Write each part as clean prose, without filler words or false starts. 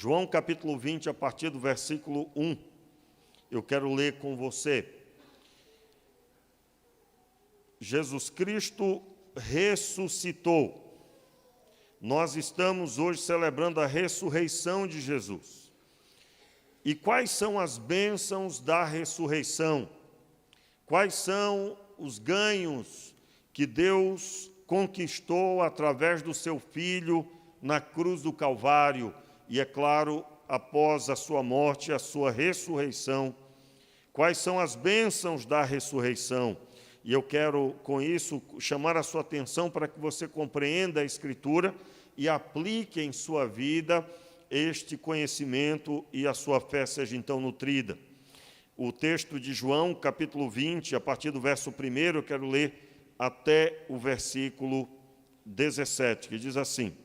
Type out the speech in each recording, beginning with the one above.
João capítulo 20, a partir do versículo 1. Eu quero ler com você. Jesus Cristo ressuscitou. Nós estamos hoje celebrando a ressurreição de Jesus. E quais são as bênçãos da ressurreição? Quais são os ganhos que Deus conquistou através do seu Filho na cruz do Calvário e, é claro, após a sua morte e a sua ressurreição? Quais são as bênçãos da ressurreição? E eu quero, com isso, chamar a sua atenção para que você compreenda a Escritura e aplique em sua vida este conhecimento e a sua fé seja, então, nutrida. O texto de João, capítulo 20, a partir do verso 1, eu quero ler até o versículo 17, que diz assim: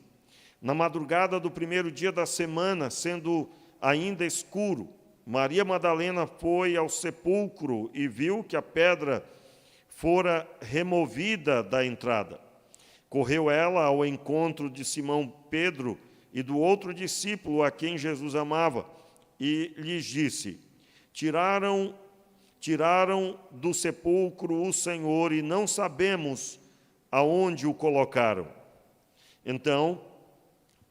Na madrugada do primeiro dia da semana, sendo ainda escuro, Maria Madalena foi ao sepulcro e viu que a pedra fora removida da entrada. Correu ela ao encontro de Simão Pedro e do outro discípulo a quem Jesus amava, e lhes disse: Tiraram do sepulcro o Senhor e não sabemos aonde o colocaram. Então,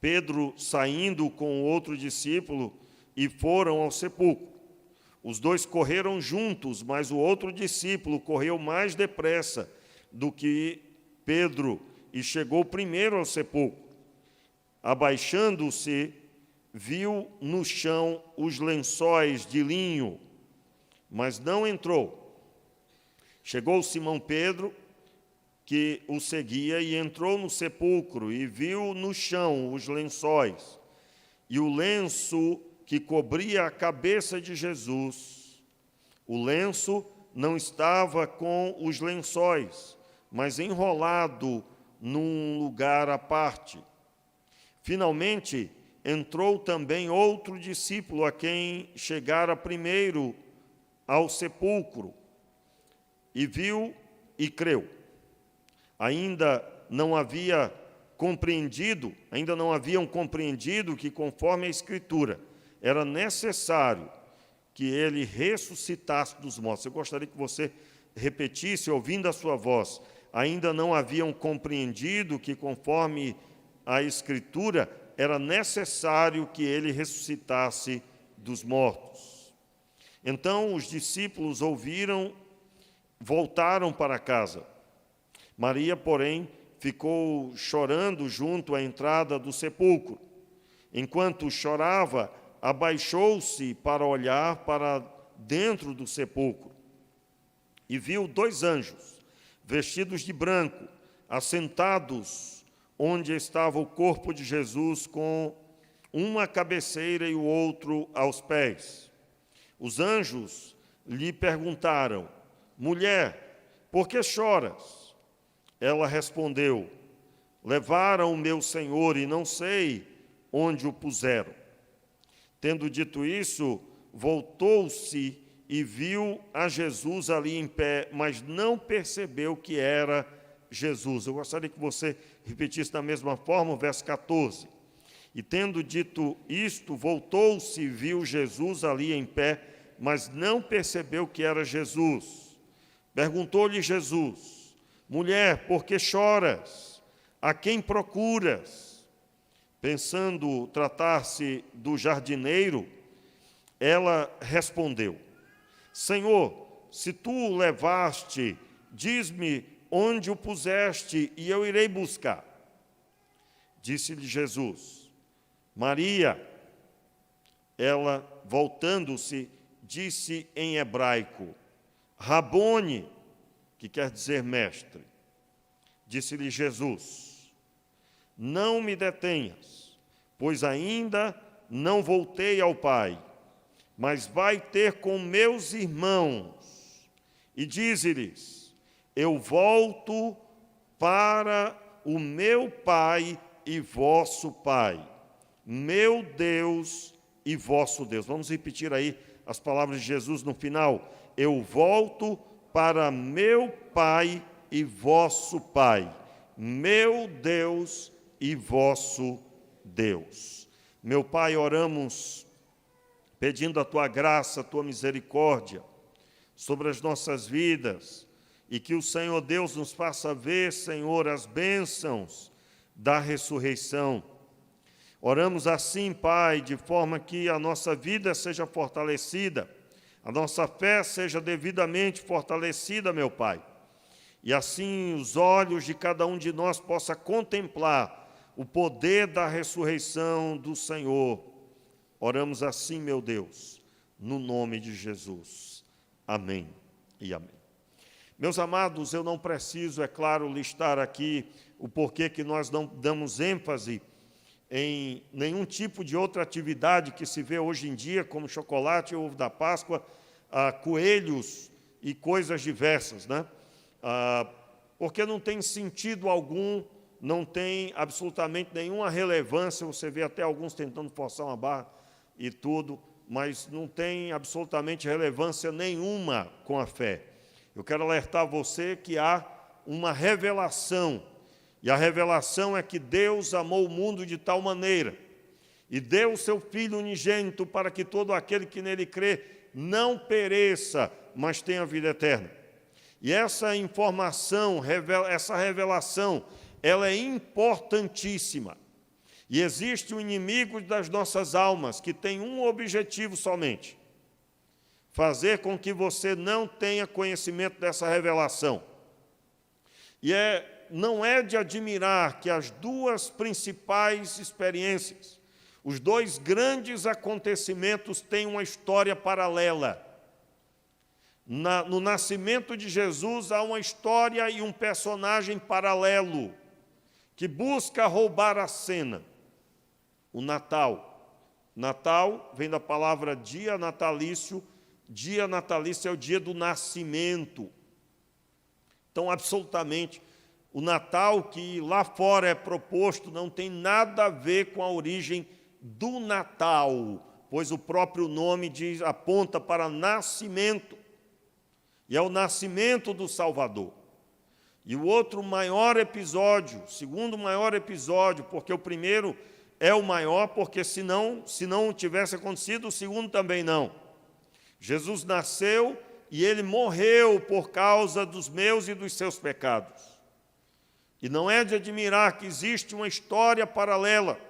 Pedro, saindo com o outro discípulo, e foram ao sepulcro. Os dois correram juntos, mas o outro discípulo correu mais depressa do que Pedro e chegou primeiro ao sepulcro. Abaixando-se, viu no chão os lençóis de linho, mas não entrou. Chegou Simão Pedro, que o seguia, e entrou no sepulcro e viu no chão os lençóis e o lenço que cobria a cabeça de Jesus. O lenço não estava com os lençóis, mas enrolado num lugar à parte. Finalmente, entrou também outro discípulo a quem chegara primeiro ao sepulcro, e viu e creu. Ainda não haviam compreendido que, conforme a Escritura, era necessário que ele ressuscitasse dos mortos. Eu gostaria que você repetisse, ouvindo a sua voz. Ainda não haviam compreendido que, conforme a Escritura, era necessário que ele ressuscitasse dos mortos. Então os discípulos ouviram, voltaram para casa. Maria, porém, ficou chorando junto à entrada do sepulcro. Enquanto chorava, abaixou-se para olhar para dentro do sepulcro e viu 2 anjos, vestidos de branco, assentados onde estava o corpo de Jesus, com uma cabeceira e o outro aos pés. Os anjos lhe perguntaram: Mulher, por que choras? Ela respondeu: Levaram o meu Senhor e não sei onde o puseram. Tendo dito isso, voltou-se e viu a Jesus ali em pé, mas não percebeu que era Jesus. Eu gostaria que você repetisse da mesma forma o verso 14. E tendo dito isto, voltou-se e viu Jesus ali em pé, mas não percebeu que era Jesus. Perguntou-lhe Jesus: Mulher, por que choras? A quem procuras? Pensando tratar-se do jardineiro, ela respondeu: Senhor, se tu o levaste, diz-me onde o puseste, e eu irei buscar. Disse-lhe Jesus: Maria. Ela, voltando-se, disse em hebraico: Rabone, que quer dizer mestre. Disse-lhe Jesus: Não me detenhas, pois ainda não voltei ao Pai, mas vai ter com meus irmãos, e dize-lhes: Eu volto para o meu Pai e vosso Pai, meu Deus e vosso Deus. Vamos repetir aí as palavras de Jesus no final. Eu volto para meu Pai e vosso Pai, meu Deus e vosso Deus. Meu Pai, oramos pedindo a Tua graça, a Tua misericórdia sobre as nossas vidas, e que o Senhor Deus nos faça ver, Senhor, as bênçãos da ressurreição. Oramos assim, Pai, de forma que a nossa vida seja fortalecida, a nossa fé seja devidamente fortalecida, meu Pai, e assim os olhos de cada um de nós possa contemplar o poder da ressurreição do Senhor. Oramos assim, meu Deus, no nome de Jesus. Amém e amém. Meus amados, eu não preciso, é claro, listar aqui o porquê que nós não damos ênfase em nenhum tipo de outra atividade que se vê hoje em dia, como chocolate, ovo da Páscoa, coelhos e coisas diversas, né? Porque não tem sentido algum, não tem absolutamente nenhuma relevância. Você vê até alguns tentando forçar uma barra e tudo, mas não tem absolutamente relevância nenhuma com a fé. Eu quero alertar você que há uma revelação, e a revelação é que Deus amou o mundo de tal maneira, e deu o seu Filho unigênito para que todo aquele que nele crê não pereça, mas tenha vida eterna. E essa informação, essa revelação, ela é importantíssima. E existe um inimigo das nossas almas que tem um objetivo somente: fazer com que você não tenha conhecimento dessa revelação. E não é de admirar que as duas principais experiências, os dois grandes acontecimentos, têm uma história paralela. No nascimento de Jesus há uma história e um personagem paralelo que busca roubar a cena. O Natal. Natal vem da palavra dia natalício. Dia natalício é o dia do nascimento. Então, absolutamente, o Natal que lá fora é proposto não tem nada a ver com a origem do Natal, pois o próprio nome aponta para nascimento. E é o nascimento do Salvador. E o outro maior episódio, segundo maior episódio, porque o primeiro é o maior, porque se não tivesse acontecido, o segundo também não. Jesus nasceu e ele morreu por causa dos meus e dos seus pecados. E não é de admirar que existe uma história paralela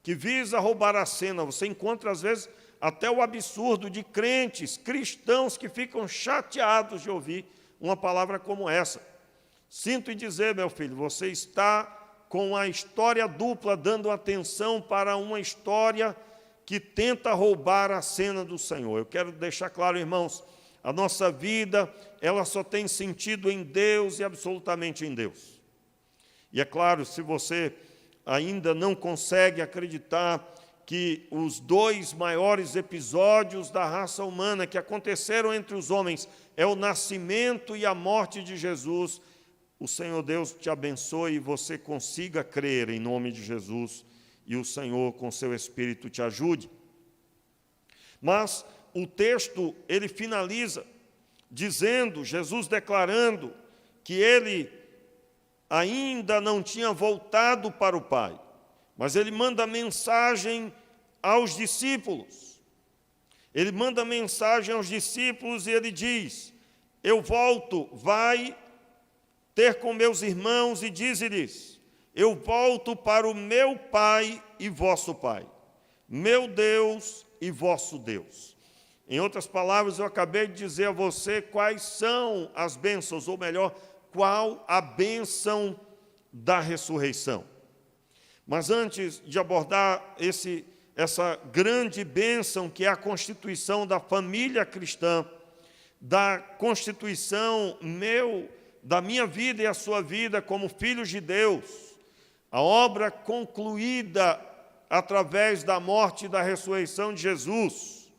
que visa roubar a cena. Você encontra, às vezes, até o absurdo de crentes, cristãos, que ficam chateados de ouvir uma palavra como essa. Sinto em dizer, meu filho, você está com a história dupla, dando atenção para uma história que tenta roubar a cena do Senhor. Eu quero deixar claro, irmãos, a nossa vida, ela só tem sentido em Deus e absolutamente em Deus. E é claro, se você ainda não consegue acreditar que os dois maiores episódios da raça humana que aconteceram entre os homens é o nascimento e a morte de Jesus, o Senhor Deus te abençoe e você consiga crer em nome de Jesus, e o Senhor, com seu Espírito, te ajude. Mas o texto, ele finaliza dizendo, Jesus declarando que ele ainda não tinha voltado para o Pai, mas ele manda mensagem aos discípulos. Ele manda mensagem aos discípulos e ele diz: eu volto, vai ter com meus irmãos e dize-lhes: eu volto para o meu Pai e vosso Pai, meu Deus e vosso Deus. Em outras palavras, eu acabei de dizer a você quais são as bênçãos, ou melhor, qual a bênção da ressurreição. Mas antes de abordar essa grande bênção que é a constituição da família cristã, da constituição da minha vida e a sua vida como filhos de Deus, a obra concluída através da morte e da ressurreição de Jesus.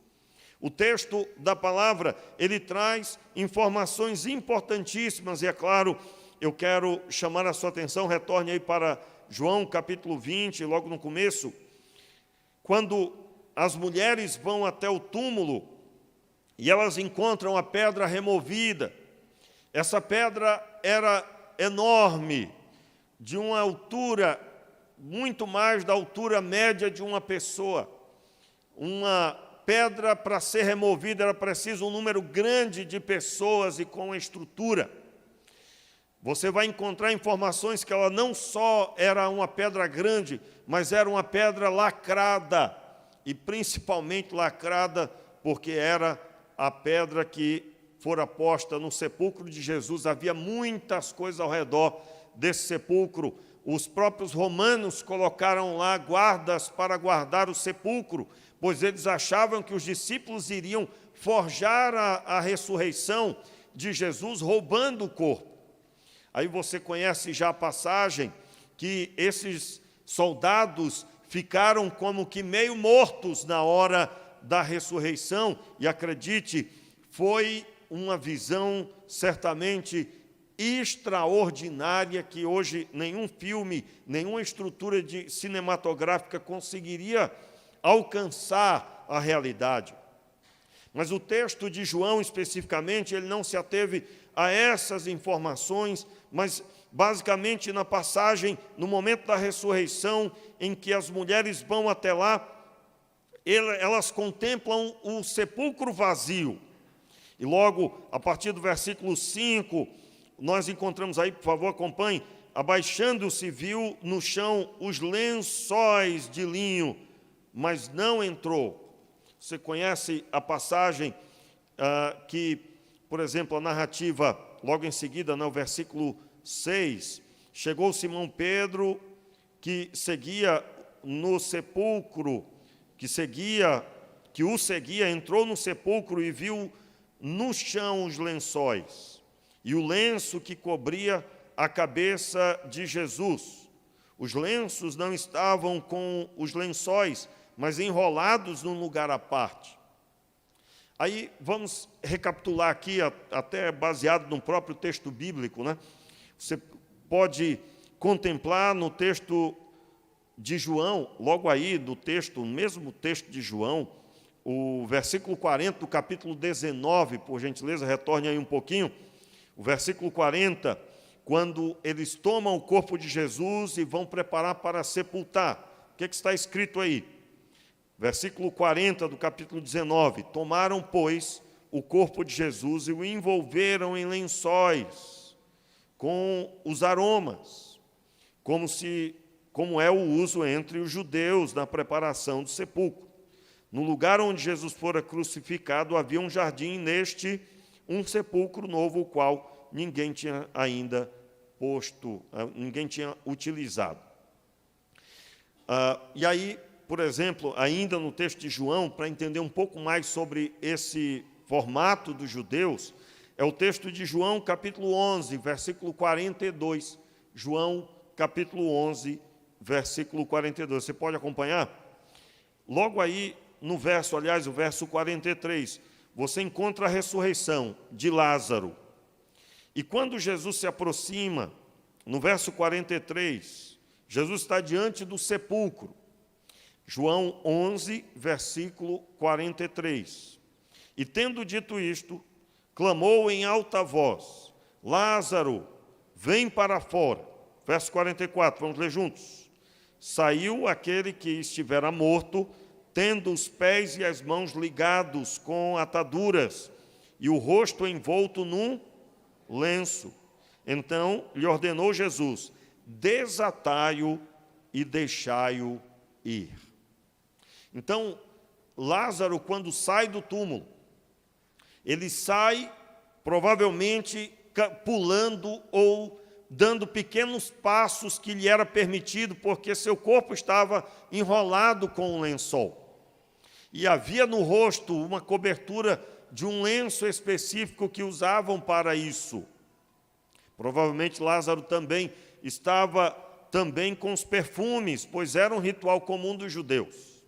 O texto da palavra, ele traz informações importantíssimas, e é claro, eu quero chamar a sua atenção, retorne aí para João capítulo 20, logo no começo, quando as mulheres vão até o túmulo e elas encontram a pedra removida. Essa pedra era enorme, de uma altura muito mais da altura média de uma pessoa. Uma pedra, para ser removida, era preciso um número grande de pessoas e com estrutura. Você vai encontrar informações que ela não só era uma pedra grande, mas era uma pedra lacrada, e principalmente lacrada porque era a pedra que fora posta no sepulcro de Jesus. Havia muitas coisas ao redor desse sepulcro. Os próprios romanos colocaram lá guardas para guardar o sepulcro, pois eles achavam que os discípulos iriam forjar a ressurreição de Jesus roubando o corpo. Aí você conhece já a passagem que esses soldados ficaram como que meio mortos na hora da ressurreição, e acredite, foi uma visão certamente extraordinária que hoje nenhum filme, nenhuma estrutura cinematográfica conseguiria alcançar a realidade. Mas o texto de João, especificamente, ele não se ateve a essas informações, mas basicamente na passagem, no momento da ressurreição, em que as mulheres vão até lá, elas contemplam o sepulcro vazio. E logo, a partir do versículo 5, nós encontramos aí, por favor, acompanhe, abaixando-se, viu no chão os lençóis de linho, mas não entrou. Você conhece a passagem que, por exemplo, a narrativa, logo em seguida, no versículo 6, chegou Simão Pedro, que seguia no sepulcro, que o seguia, entrou no sepulcro e viu no chão os lençóis, e o lenço que cobria a cabeça de Jesus. Os lenços não estavam com os lençóis, mas enrolados num lugar à parte. Aí vamos recapitular aqui, até baseado no próprio texto bíblico, né? Você pode contemplar no texto de João, logo aí do texto, no mesmo texto de João, o versículo 40 do capítulo 19, por gentileza, retorne aí um pouquinho. O versículo 40, quando eles tomam o corpo de Jesus e vão preparar para sepultar. O que está escrito aí? Versículo 40 do capítulo 19. Tomaram, pois, o corpo de Jesus e o envolveram em lençóis com os aromas, como é o uso entre os judeus na preparação do sepulcro. No lugar onde Jesus fora crucificado havia um jardim, neste um sepulcro novo, o qual ninguém tinha ainda ninguém tinha utilizado. E aí, por exemplo, ainda no texto de João, para entender um pouco mais sobre esse formato dos judeus, é o texto de João, capítulo 11, versículo 42. João, capítulo 11, versículo 42. Você pode acompanhar? Logo aí, no verso, aliás, o verso 43, você encontra a ressurreição de Lázaro. E quando Jesus se aproxima, no verso 43, Jesus está diante do sepulcro. João 11, versículo 43. E tendo dito isto, clamou em alta voz: Lázaro, vem para fora. Verso 44, vamos ler juntos. Saiu aquele que estivera morto, tendo os pés e as mãos ligados com ataduras, e o rosto envolto num lenço. Então lhe ordenou Jesus: desatai-o e deixai-o ir. Então, Lázaro, quando sai do túmulo, ele sai provavelmente pulando ou dando pequenos passos que lhe era permitido, porque seu corpo estava enrolado com um lençol. E havia no rosto uma cobertura de um lenço específico que usavam para isso. Provavelmente Lázaro também estava com os perfumes, pois era um ritual comum dos judeus.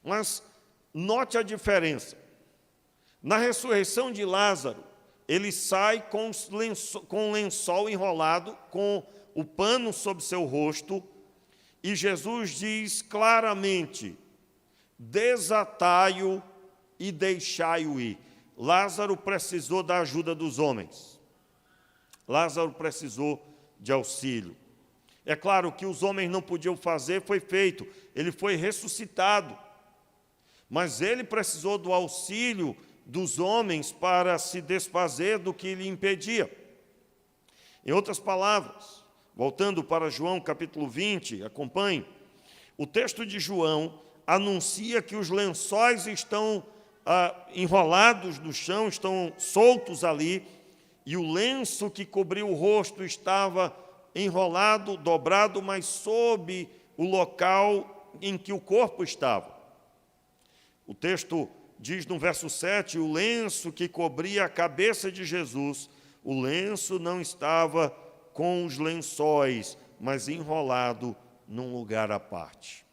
Mas note a diferença. Na ressurreição de Lázaro, ele sai com o lençol enrolado, com o pano sobre seu rosto, e Jesus diz claramente: desatai-o e deixai-o ir. Lázaro precisou da ajuda dos homens. Lázaro precisou de auxílio. É claro que os homens não podiam fazer, foi feito. Ele foi ressuscitado. Mas ele precisou do auxílio dos homens para se desfazer do que lhe impedia. Em outras palavras, voltando para João capítulo 20, acompanhe, o texto de João anuncia que os lençóis estão enrolados no chão, estão soltos ali, e o lenço que cobriu o rosto estava enrolado, dobrado, mas sob o local em que o corpo estava. O texto diz no verso 7, o lenço que cobria a cabeça de Jesus, o lenço não estava com os lençóis, mas enrolado num lugar à parte.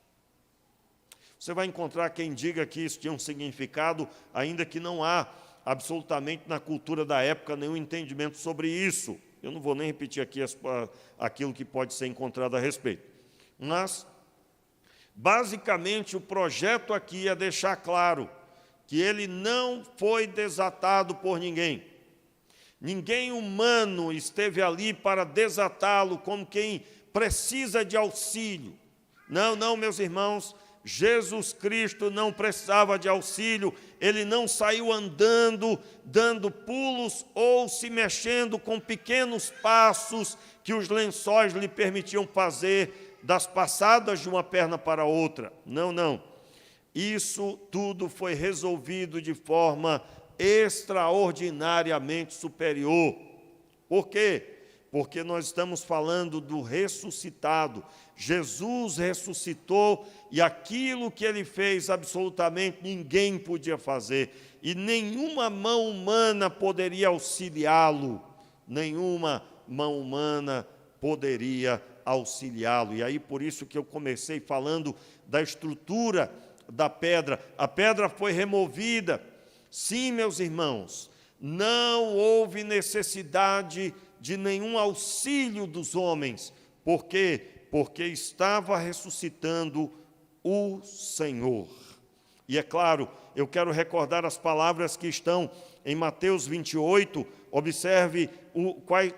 Você vai encontrar quem diga que isso tinha um significado, ainda que não há absolutamente na cultura da época nenhum entendimento sobre isso. Eu não vou nem repetir aqui aquilo que pode ser encontrado a respeito. Mas, basicamente, o projeto aqui é deixar claro que ele não foi desatado por ninguém. Ninguém humano esteve ali para desatá-lo como quem precisa de auxílio. Não, não, meus irmãos, Jesus Cristo não precisava de auxílio, ele não saiu andando, dando pulos ou se mexendo com pequenos passos que os lençóis lhe permitiam fazer das passadas de uma perna para outra. Não, não. Isso tudo foi resolvido de forma extraordinariamente superior. Por quê? Porque nós estamos falando do ressuscitado. Jesus ressuscitou e aquilo que ele fez absolutamente ninguém podia fazer. E nenhuma mão humana poderia auxiliá-lo. Nenhuma mão humana poderia auxiliá-lo. E aí por isso que eu comecei falando da estrutura da pedra. A pedra foi removida. Sim, meus irmãos, não houve necessidade de nenhum auxílio dos homens. Por quê? Porque estava ressuscitando o Senhor. E é claro, eu quero recordar as palavras que estão em Mateus 28. Observe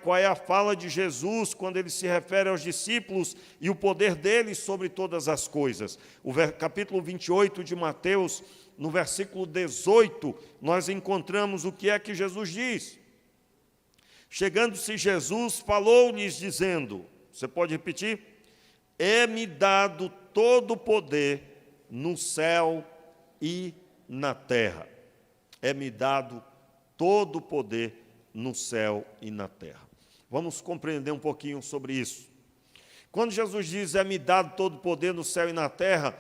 qual é a fala de Jesus quando ele se refere aos discípulos e o poder deles sobre todas as coisas. O capítulo 28 de Mateus, no versículo 18, nós encontramos o que é que Jesus diz. Chegando-se Jesus, falou-lhes dizendo, você pode repetir? É-me dado todo o poder no céu e na terra. É-me dado todo o poder no céu e na terra. Vamos compreender um pouquinho sobre isso. Quando Jesus diz, é-me dado todo o poder no céu e na terra,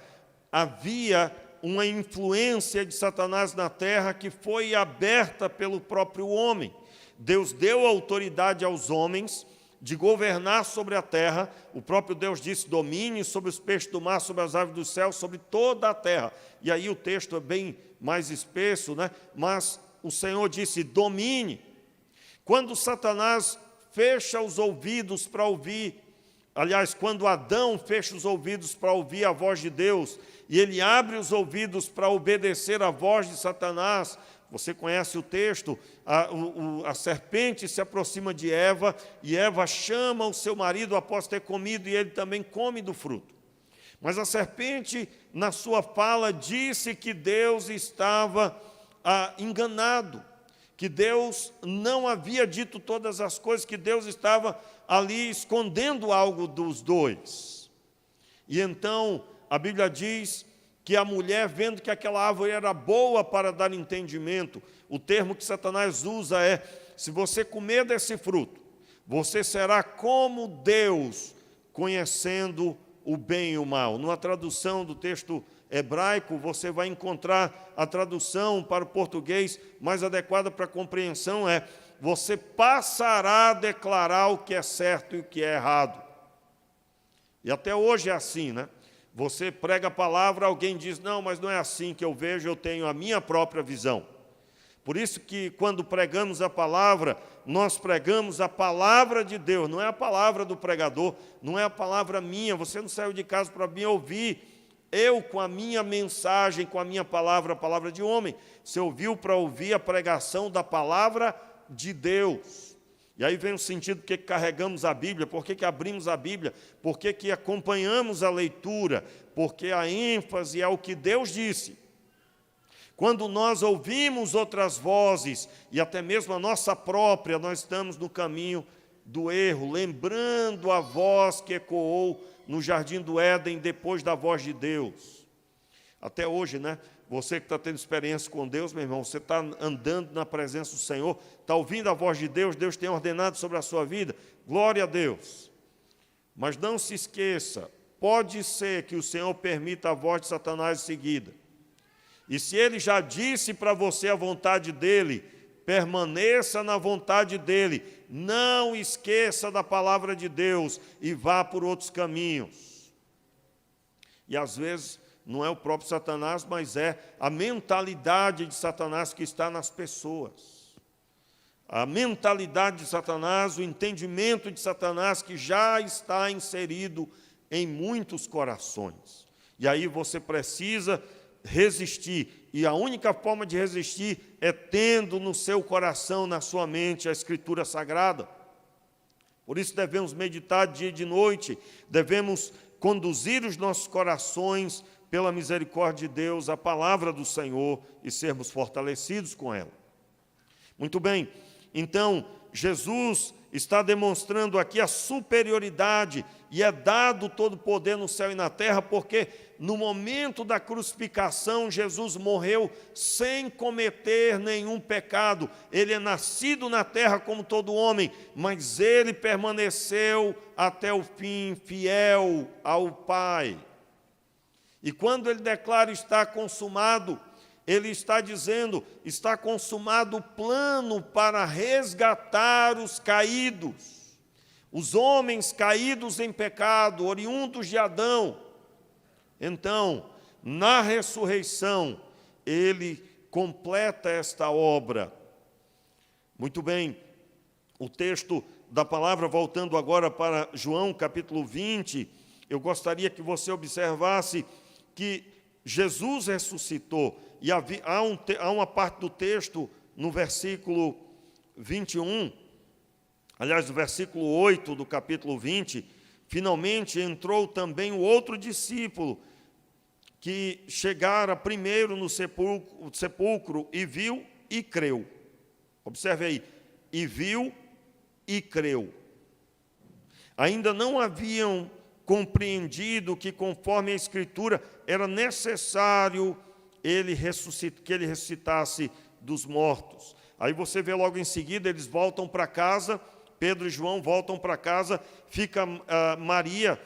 havia uma influência de Satanás na terra que foi aberta pelo próprio homem. Deus deu autoridade aos homens de governar sobre a terra. O próprio Deus disse, domine sobre os peixes do mar, sobre as aves do céu, sobre toda a terra. E aí o texto é bem mais espesso, né? Mas o Senhor disse, domine. Quando Satanás fecha os ouvidos para ouvir, aliás, quando Adão fecha os ouvidos para ouvir a voz de Deus, e ele abre os ouvidos para obedecer a voz de Satanás, você conhece o texto, a serpente se aproxima de Eva, e Eva chama o seu marido após ter comido, e ele também come do fruto. Mas a serpente, na sua fala, disse que Deus estava enganado, que Deus não havia dito todas as coisas, que Deus estava ali escondendo algo dos dois. E então, a Bíblia diz que a mulher, vendo que aquela árvore era boa para dar entendimento, o termo que Satanás usa é, se você comer desse fruto, você será como Deus, conhecendo o bem e o mal. Numa tradução do texto hebraico, você vai encontrar a tradução para o português mais adequada para a compreensão é, você passará a declarar o que é certo e o que é errado. E até hoje é assim, né? Você prega a palavra, alguém diz, não, mas não é assim que eu vejo, eu tenho a minha própria visão. Por isso que quando pregamos a palavra, nós pregamos a palavra de Deus, não é a palavra do pregador, não é a palavra minha, você não saiu de casa para me ouvir, eu com a minha mensagem, com a minha palavra, a palavra de homem, você ouviu para ouvir a pregação da palavra de Deus. E aí vem o sentido porque carregamos a Bíblia, por que abrimos a Bíblia, por que acompanhamos a leitura, porque a ênfase é o que Deus disse. Quando nós ouvimos outras vozes, e até mesmo a nossa própria, nós estamos no caminho do erro, lembrando a voz que ecoou no jardim do Éden depois da voz de Deus. Até hoje, né? Você que está tendo experiência com Deus, meu irmão, você está andando na presença do Senhor, está ouvindo a voz de Deus, Deus tem ordenado sobre a sua vida, glória a Deus. Mas não se esqueça, pode ser que o Senhor permita a voz de Satanás em seguida. E se ele já disse para você a vontade dele, permaneça na vontade dele, não esqueça da palavra de Deus e vá por outros caminhos. E às vezes não é o próprio Satanás, mas é a mentalidade de Satanás que está nas pessoas. A mentalidade de Satanás, o entendimento de Satanás que já está inserido em muitos corações. E aí você precisa resistir, e a única forma de resistir é tendo no seu coração, na sua mente, a Escritura Sagrada. Por isso devemos meditar dia e de noite, devemos conduzir os nossos corações pela misericórdia de Deus, a palavra do Senhor, e sermos fortalecidos com ela. Muito bem, então, Jesus está demonstrando aqui a superioridade, e é dado todo o poder no céu e na terra, porque no momento da crucificação, Jesus morreu sem cometer nenhum pecado. Ele é nascido na terra como todo homem, mas ele permaneceu até o fim, fiel ao Pai. E quando ele declara está consumado, ele está dizendo, está consumado o plano para resgatar os caídos, os homens caídos em pecado, oriundos de Adão. Então, na ressurreição, ele completa esta obra. Muito bem, o texto da palavra, voltando agora para João capítulo 20, eu gostaria que você observasse que Jesus ressuscitou, e há uma parte do texto no versículo 21, aliás, no versículo 8 do capítulo 20, finalmente entrou também o outro discípulo, que chegara primeiro no sepulcro e viu e creu. Observe aí, e viu e creu. Ainda não haviam compreendido que, conforme a Escritura, era necessário que ele ressuscitasse dos mortos. Aí você vê logo em seguida, eles voltam para casa, Pedro e João voltam para casa, fica Maria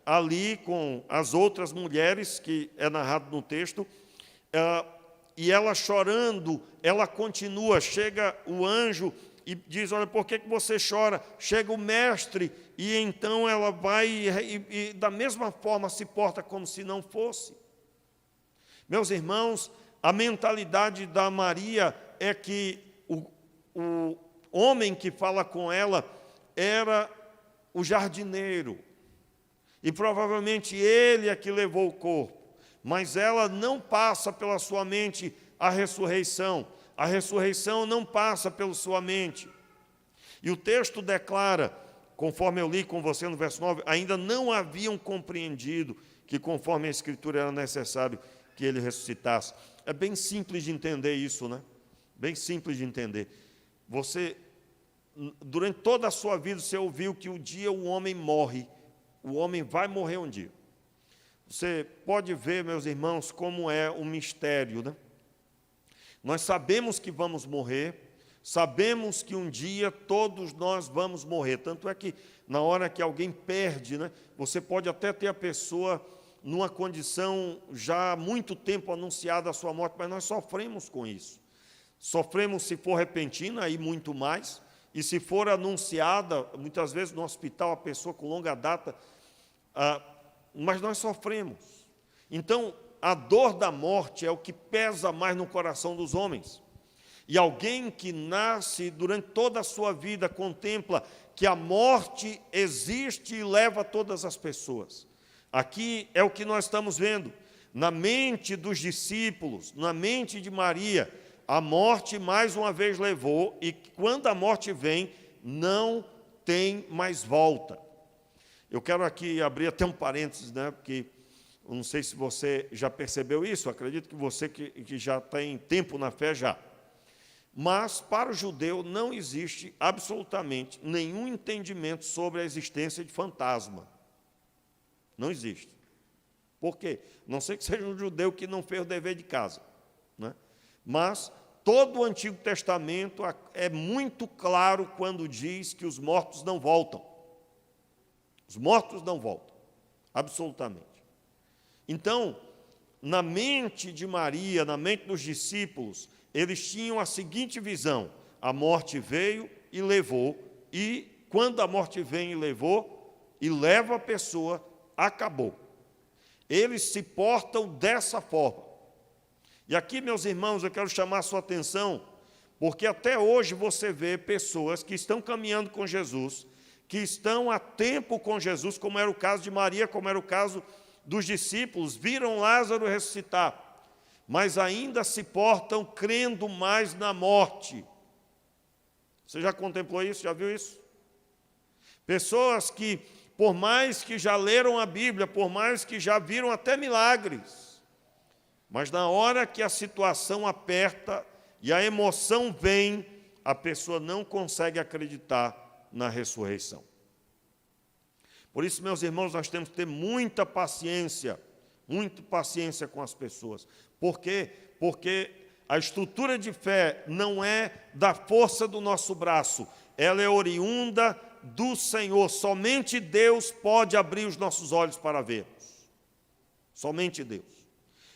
ali com as outras mulheres, que é narrado no texto, e ela chorando, ela continua, chega o anjo e diz, olha, por que você chora? Chega o mestre, e então ela vai e da mesma forma se porta como se não fosse. Meus irmãos, a mentalidade da Maria é que o homem que fala com ela era o jardineiro, e provavelmente ele é que levou o corpo, mas ela não passa pela sua mente a ressurreição não passa pela sua mente. E o texto declara, conforme eu li com você no verso 9, ainda não haviam compreendido que, conforme a Escritura, era necessário que ele ressuscitasse. É bem simples de entender isso, né? Bem simples de entender. Você, durante toda a sua vida, você ouviu que um dia o homem morre. O homem vai morrer um dia. Você pode ver, meus irmãos, como é um mistério, né? Nós sabemos que vamos morrer, sabemos que um dia todos nós vamos morrer. Tanto é que, na hora que alguém perde, né, você pode até ter a pessoa numa condição já há muito tempo anunciada a sua morte, mas nós sofremos com isso. Sofremos se for repentina, aí muito mais, e se for anunciada, muitas vezes no hospital, a pessoa com longa data, mas nós sofremos. Então, a dor da morte é o que pesa mais no coração dos homens. E alguém que nasce durante toda a sua vida contempla que a morte existe e leva todas as pessoas. Aqui é o que nós estamos vendo. Na mente dos discípulos, na mente de Maria, a morte mais uma vez levou, e quando a morte vem, não tem mais volta. Eu quero aqui abrir até um parênteses, né, porque eu não sei se você já percebeu isso, acredito que você que já tem tempo na fé já. Mas, para o judeu, não existe absolutamente nenhum entendimento sobre a existência de fantasma. Não existe. Por quê? Não sei que seja um judeu que não fez o dever de casa, né? Mas todo o Antigo Testamento é muito claro quando diz que os mortos não voltam. Os mortos não voltam, absolutamente. Então, na mente de Maria, na mente dos discípulos, eles tinham a seguinte visão: a morte veio e levou, e quando a morte vem e levou, e leva a pessoa, acabou. Eles se portam dessa forma. E aqui, meus irmãos, eu quero chamar a sua atenção, porque até hoje você vê pessoas que estão caminhando com Jesus, que estão há tempo com Jesus, como era o caso de Maria, como era o caso dos discípulos, viram Lázaro ressuscitar, mas ainda se portam crendo mais na morte. Você já contemplou isso? Já viu isso? Pessoas que, por mais que já leram a Bíblia, por mais que já viram até milagres, mas na hora que a situação aperta e a emoção vem, a pessoa não consegue acreditar na ressurreição. Por isso, meus irmãos, nós temos que ter muita paciência com as pessoas. Por quê? Porque a estrutura de fé não é da força do nosso braço, ela é oriunda do Senhor. Somente Deus pode abrir os nossos olhos para vermos. Somente Deus.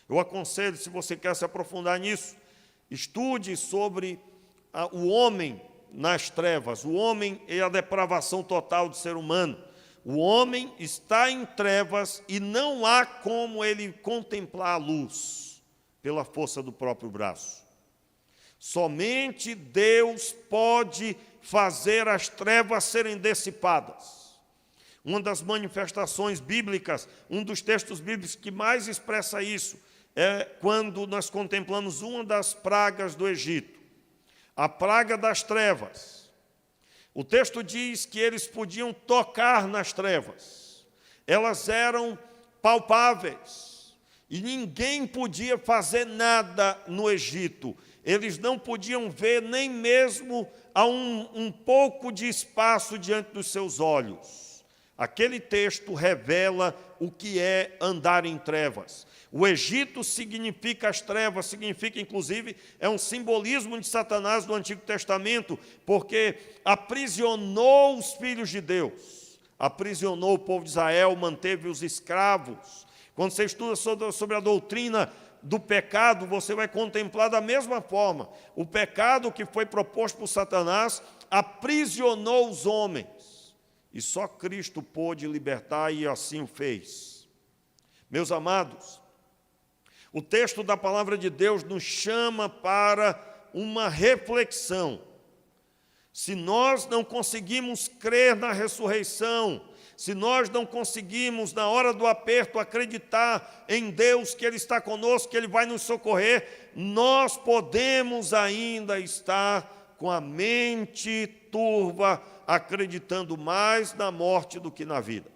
Eu aconselho, se você quer se aprofundar nisso, estude sobre o homem nas trevas, o homem e a depravação total do ser humano. O homem está em trevas e não há como ele contemplar a luz pela força do próprio braço. Somente Deus pode fazer as trevas serem dissipadas. Uma das manifestações bíblicas, um dos textos bíblicos que mais expressa isso, é quando nós contemplamos uma das pragas do Egito, a praga das trevas. O texto diz que eles podiam tocar nas trevas, elas eram palpáveis, e ninguém podia fazer nada no Egito. Eles não podiam ver nem mesmo a um pouco de espaço diante dos seus olhos. Aquele texto revela o que é andar em trevas. O Egito significa as trevas, significa, inclusive, é um simbolismo de Satanás no Antigo Testamento, porque aprisionou os filhos de Deus, aprisionou o povo de Israel, manteve-os escravos. Quando você estuda sobre a doutrina do pecado, você vai contemplar da mesma forma. O pecado que foi proposto por Satanás aprisionou os homens, e só Cristo pôde libertar, e assim o fez. Meus amados, o texto da palavra de Deus nos chama para uma reflexão. Se nós não conseguimos crer na ressurreição, se nós não conseguimos, na hora do aperto, acreditar em Deus, que Ele está conosco, que Ele vai nos socorrer, nós podemos ainda estar com a mente turva, acreditando mais na morte do que na vida.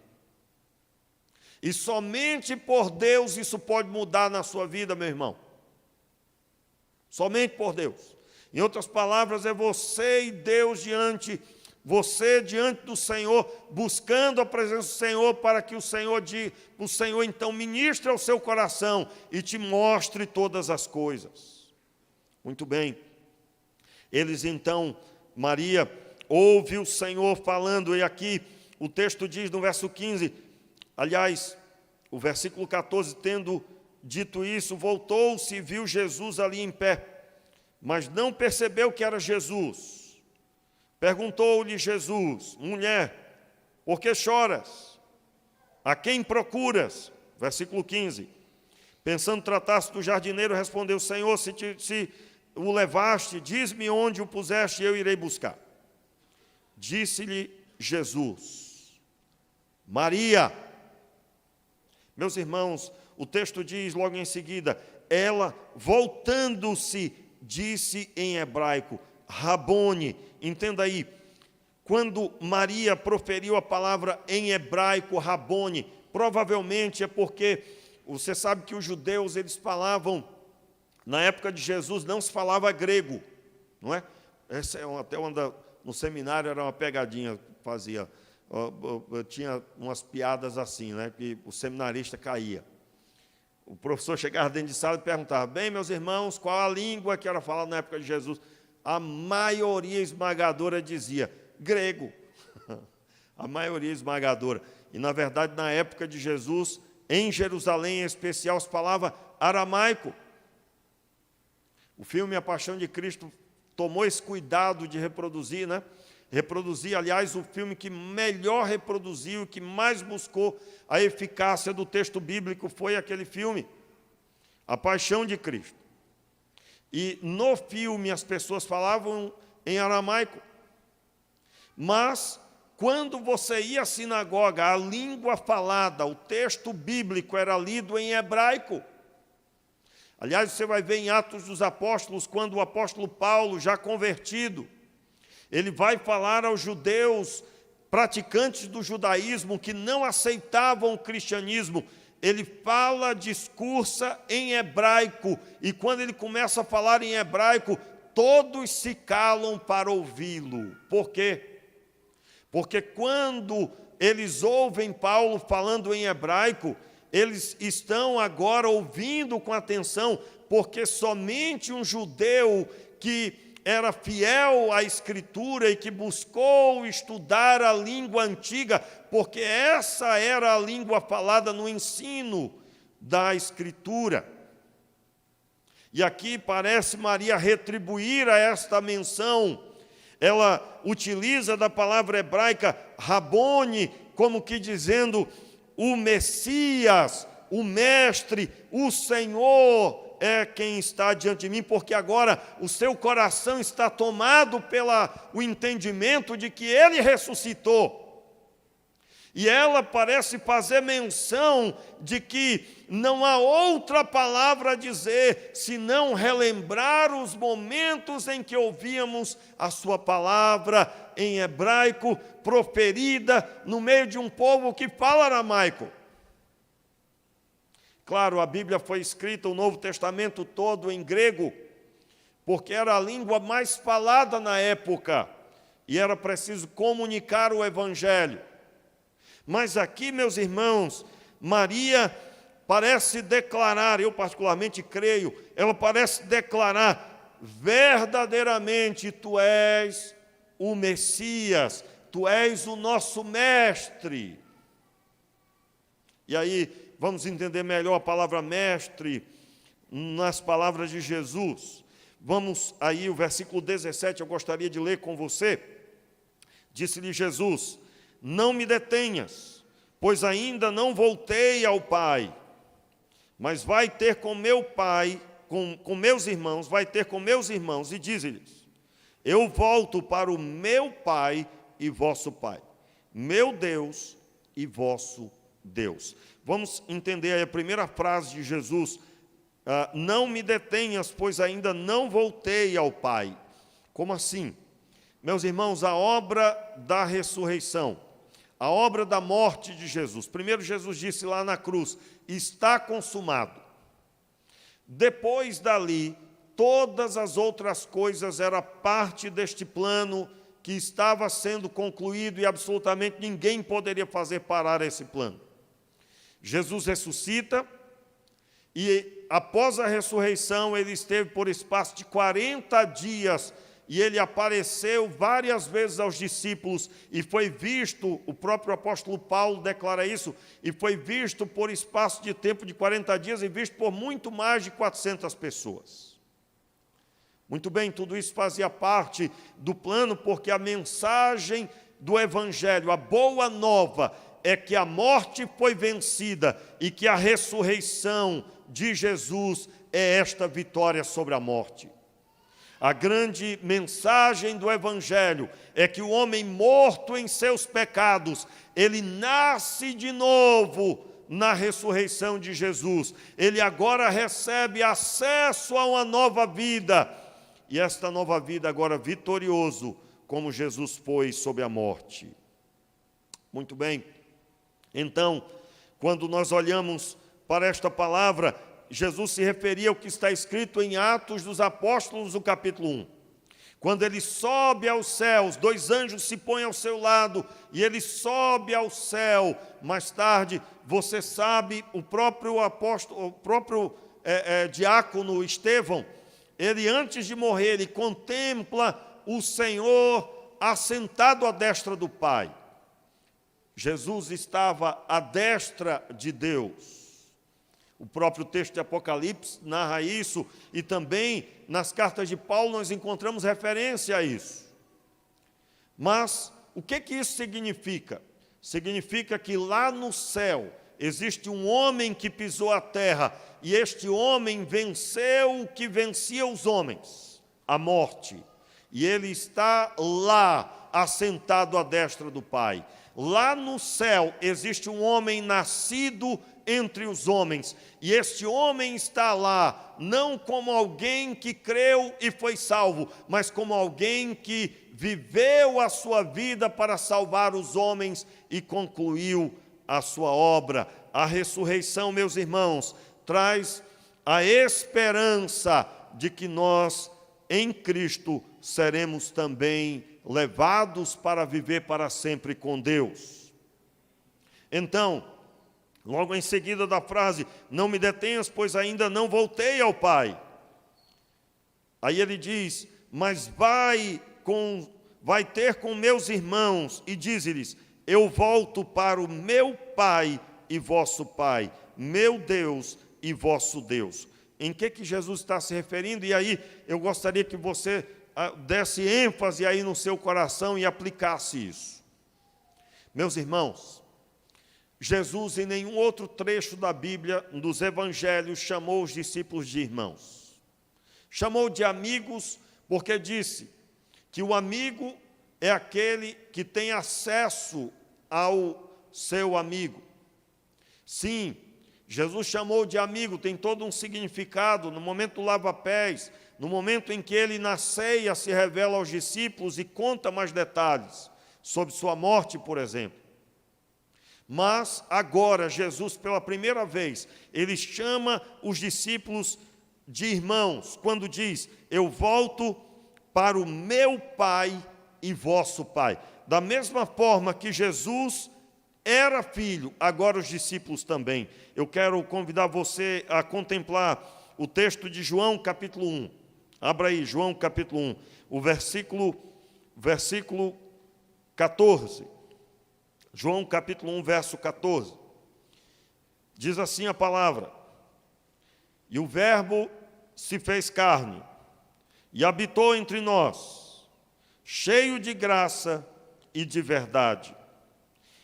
E somente por Deus isso pode mudar na sua vida, meu irmão. Somente por Deus. Em outras palavras, é você e Deus você diante do Senhor, buscando a presença do Senhor, para que o Senhor então ministre ao seu coração e te mostre todas as coisas. Muito bem. Eles então, Maria ouve o Senhor falando, e aqui o texto diz no verso 15, aliás, o versículo 14, tendo dito isso, voltou-se e viu Jesus ali em pé, mas não percebeu que era Jesus. Perguntou-lhe Jesus: mulher, por que choras? A quem procuras? Versículo 15. Pensando tratar-se do jardineiro, respondeu: Senhor, se o levaste, diz-me onde o puseste, e eu irei buscar. Disse-lhe Jesus: Maria. Meus irmãos, o texto diz logo em seguida, ela, voltando-se, disse em hebraico, Rabone. Entenda aí, quando Maria proferiu a palavra em hebraico, Rabone, provavelmente é porque você sabe que os judeus, eles falavam, na época de Jesus, não se falava grego, não é? Essa é até no seminário era uma pegadinha que fazia. Tinha umas piadas assim, né, que o seminarista caía. O professor chegava dentro de sala e perguntava: bem, meus irmãos, qual a língua que era falada na época de Jesus? A maioria esmagadora dizia grego. A maioria esmagadora. E, na verdade, na época de Jesus, em Jerusalém em especial, se falava aramaico. O filme A Paixão de Cristo tomou esse cuidado de reproduzir, né? Reproduzir, aliás, o filme que melhor reproduziu, que mais buscou a eficácia do texto bíblico foi aquele filme, A Paixão de Cristo. E no filme as pessoas falavam em aramaico. Mas, quando você ia à sinagoga, a língua falada, o texto bíblico era lido em hebraico. Aliás, você vai ver em Atos dos Apóstolos, quando o apóstolo Paulo, já convertido, ele vai falar aos judeus, praticantes do judaísmo, que não aceitavam o cristianismo. Ele fala, discursa em hebraico, e quando ele começa a falar em hebraico, todos se calam para ouvi-lo. Por quê? Porque quando eles ouvem Paulo falando em hebraico, eles estão agora ouvindo com atenção, porque somente um judeu que era fiel à Escritura e que buscou estudar a língua antiga, porque essa era a língua falada no ensino da Escritura. E aqui parece Maria retribuir a esta menção. Ela utiliza da palavra hebraica Rabone, como que dizendo o Messias, o Mestre, o Senhor é quem está diante de mim, porque agora o seu coração está tomado pelo entendimento de que Ele ressuscitou. E ela parece fazer menção de que não há outra palavra a dizer, senão relembrar os momentos em que ouvíamos a sua palavra em hebraico, proferida no meio de um povo que fala aramaico. Claro, a Bíblia foi escrita, o Novo Testamento todo em grego, porque era a língua mais falada na época, e era preciso comunicar o Evangelho. Mas aqui, meus irmãos, Maria parece declarar, eu particularmente creio, ela parece declarar, verdadeiramente tu és o Messias, tu és o nosso mestre. E aí, vamos entender melhor a palavra mestre nas palavras de Jesus. Vamos aí, o versículo 17, eu gostaria de ler com você. Disse-lhe Jesus: não me detenhas, pois ainda não voltei ao Pai, mas vai ter com meu Pai, com meus irmãos, vai ter com meus irmãos, e diz-lhes: eu volto para o meu Pai e vosso Pai, meu Deus e vosso Deus. Vamos entender aí a primeira frase de Jesus: não me detenhas, pois ainda não voltei ao Pai. Como assim? Meus irmãos, a obra da ressurreição, a obra da morte de Jesus. Primeiro Jesus disse lá na cruz: está consumado. Depois dali, todas as outras coisas eram parte deste plano que estava sendo concluído e absolutamente ninguém poderia fazer parar esse plano. Jesus ressuscita e, após a ressurreição, ele esteve por espaço de 40 dias e ele apareceu várias vezes aos discípulos e foi visto, o próprio apóstolo Paulo declara isso, e foi visto por espaço de tempo de 40 dias e visto por muito mais de 400 pessoas. Muito bem, tudo isso fazia parte do plano, porque a mensagem do Evangelho, a boa nova, é que a morte foi vencida e que a ressurreição de Jesus é esta vitória sobre a morte. A grande mensagem do Evangelho é que o homem morto em seus pecados, ele nasce de novo na ressurreição de Jesus. Ele agora recebe acesso a uma nova vida. E esta nova vida agora vitorioso como Jesus foi sob a morte. Muito bem. Então, quando nós olhamos para esta palavra, Jesus se referia ao que está escrito em Atos dos Apóstolos, no capítulo 1. Quando ele sobe aos céus, 2 anjos se põem ao seu lado e ele sobe ao céu. Mais tarde, você sabe, o próprio apóstolo, o próprio diácono Estevão, ele antes de morrer, ele contempla o Senhor assentado à destra do Pai. Jesus estava à destra de Deus. O próprio texto de Apocalipse narra isso, e também nas cartas de Paulo nós encontramos referência a isso. Mas o que isso significa? Significa que lá no céu existe um homem que pisou a terra, e este homem venceu o que vencia os homens, a morte. E ele está lá, assentado à destra do Pai. Lá no céu existe um homem nascido entre os homens, e este homem está lá, não como alguém que creu e foi salvo, mas como alguém que viveu a sua vida para salvar os homens e concluiu a sua obra. A ressurreição, meus irmãos, traz a esperança de que nós, em Cristo, seremos também levados para viver para sempre com Deus. Então, logo em seguida da frase, não me detenhas, pois ainda não voltei ao Pai. Aí ele diz, mas vai ter com meus irmãos e dize-lhes, eu volto para o meu Pai e vosso Pai, meu Deus e vosso Deus. Em que Jesus está se referindo? E aí eu gostaria que você desse ênfase aí no seu coração e aplicasse isso. Meus irmãos, Jesus em nenhum outro trecho da Bíblia, dos Evangelhos, chamou os discípulos de irmãos. Chamou de amigos porque disse que o amigo é aquele que tem acesso ao seu amigo. Sim, Jesus chamou de amigo, tem todo um significado. No momento do lava-pés, no momento em que ele na ceia se revela aos discípulos e conta mais detalhes sobre sua morte, por exemplo. Mas agora Jesus, pela primeira vez, ele chama os discípulos de irmãos, quando diz, eu volto para o meu Pai e vosso Pai. Da mesma forma que Jesus era filho, agora os discípulos também. Eu quero convidar você a contemplar o texto de João, capítulo 1. Abra aí, João, capítulo 1, o versículo 14. João, capítulo 1, verso 14. Diz assim a palavra, e o Verbo se fez carne, e habitou entre nós, cheio de graça e de verdade.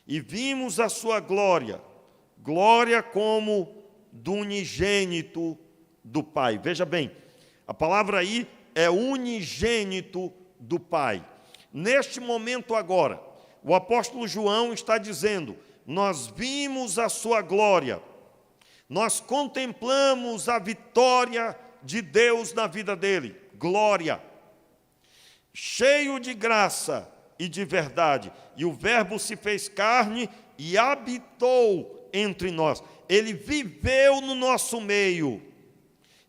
E vimos a sua glória, glória como do unigênito do Pai. Veja bem, a palavra aí é unigênito do Pai. Neste momento agora, o apóstolo João está dizendo, nós vimos a sua glória, nós contemplamos a vitória de Deus na vida dele, glória, cheio de graça e de verdade. E o Verbo se fez carne e habitou entre nós. Ele viveu no nosso meio.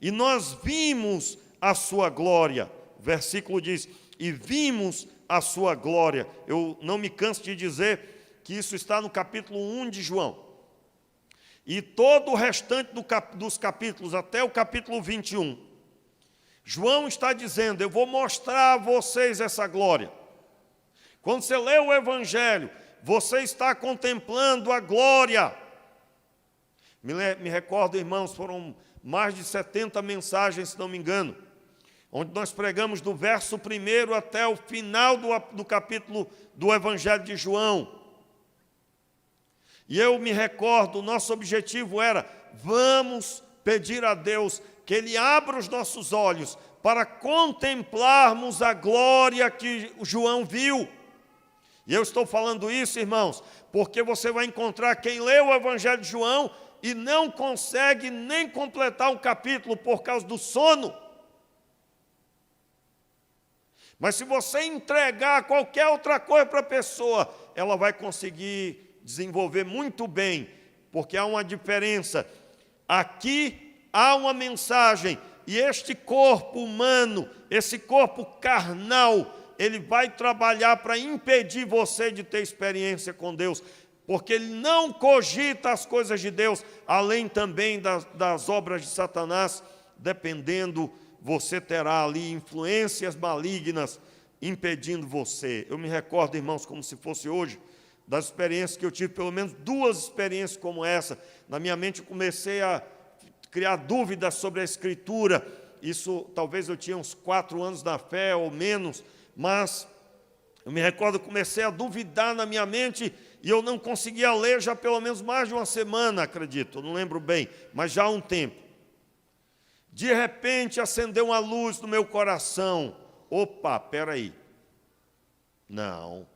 E nós vimos a sua glória. O versículo diz, e vimos a sua glória. Eu não me canso de dizer que isso está no capítulo 1 de João. E todo o restante dos capítulos, até o capítulo 21. João está dizendo, eu vou mostrar a vocês essa glória. Quando você lê o Evangelho, você está contemplando a glória. Me recordo, irmãos, foram mais de 70 mensagens, se não me engano, onde nós pregamos do verso 1 até o final do capítulo do Evangelho de João. E eu me recordo, o nosso objetivo era, vamos pedir a Deus que Ele abra os nossos olhos para contemplarmos a glória que João viu. E eu estou falando isso, irmãos, porque você vai encontrar quem lê o Evangelho de João e não consegue nem completar um capítulo por causa do sono. Mas se você entregar qualquer outra coisa para a pessoa, ela vai conseguir desenvolver muito bem, porque há uma diferença. Aqui há uma mensagem, e este corpo humano, esse corpo carnal, ele vai trabalhar para impedir você de ter experiência com Deus, porque ele não cogita as coisas de Deus, além também das obras de Satanás. Dependendo, você terá ali influências malignas impedindo você. Eu me recordo, irmãos, como se fosse hoje, das experiências que eu tive, pelo menos 2 experiências como essa. Na minha mente eu comecei a criar dúvidas sobre a Escritura. Isso, talvez eu tinha uns 4 anos na fé ou menos, mas eu me recordo, comecei a duvidar na minha mente e eu não conseguia ler já pelo menos mais de uma semana, acredito, eu não lembro bem, mas já há um tempo. De repente acendeu uma luz no meu coração. Opa, espera aí. Não.